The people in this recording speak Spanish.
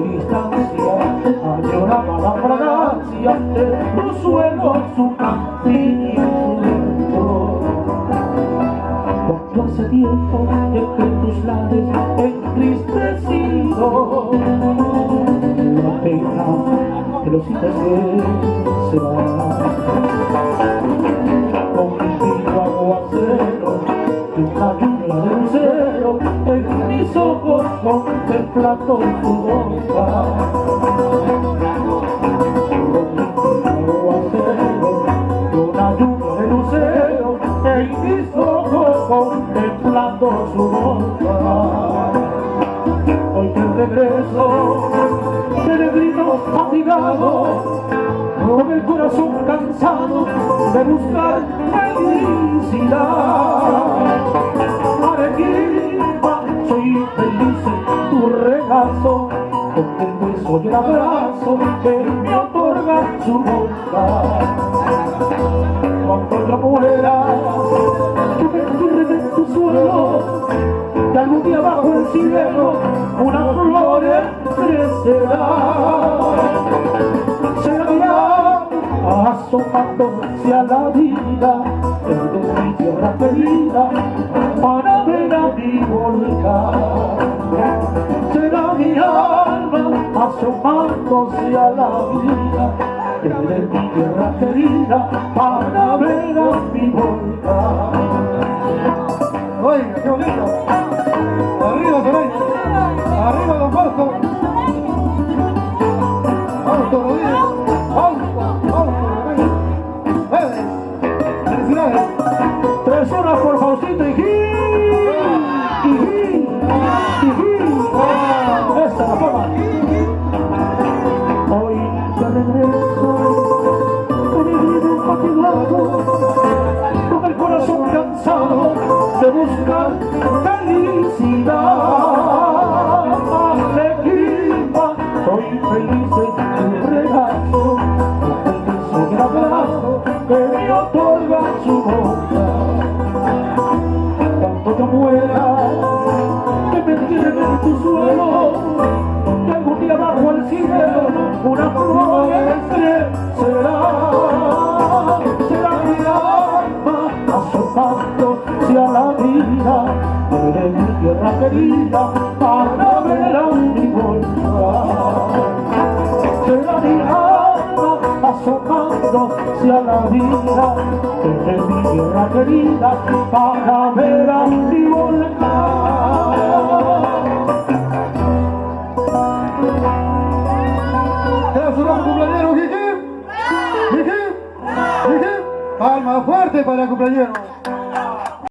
distancia añoraba la fragancia de tu suelo, su cantillo. Cuando hace tiempo dejé tus lares entristecidos, la pena de los hijos que se van. Con mi fino aguacero y una lluvia de lucero en mis ojos contemplando tu boca. Con mi fino aguacero y una lluvia de lucero en mis ojos contemplando su boca. Hoy que regreso, peregrino fatigado, con el corazón cansado de buscar felicidad. Arequipa, soy feliz en tu regazo, con el beso y el abrazo que me otorga su boca. Cuando yo muera, que me entierren en tu suelo, que algún día bajo el cielo una flor crecerá. Será mi alma asomándose a la vida desde mi tierra querida para ver a mi volcán. Será mi alma asomándose a la vida desde mi tierra querida para ver a mi volcán. Oiga, qué bonito. Arriba, Soraya. Arriba, don Fausto. Fausto Rodríguez. Fausto Rodríguez. Felicidades. 3 horas por Faustito y esa la forma. Hoy te regreso, peregrino fatigado, con el corazón cansado de buscar felicidad. Arequipa, soy feliz en tu regazo, con el beso y el abrazo que me otorga su boca. Cuando yo muera, que me entierren en tu suelo, que algún día bajo el cielo una flor crecerá. Será mi alma asomándose a la vida desde mi tierra querida para ver a mi volcán. Será mi alma asomándose a la vida desde mi tierra querida para ver a mi volcán. ¿Era su nuevo cumpleañero, Jiji? ¿Jiji? ¿Jiji? Palma fuerte para el cumpleañero.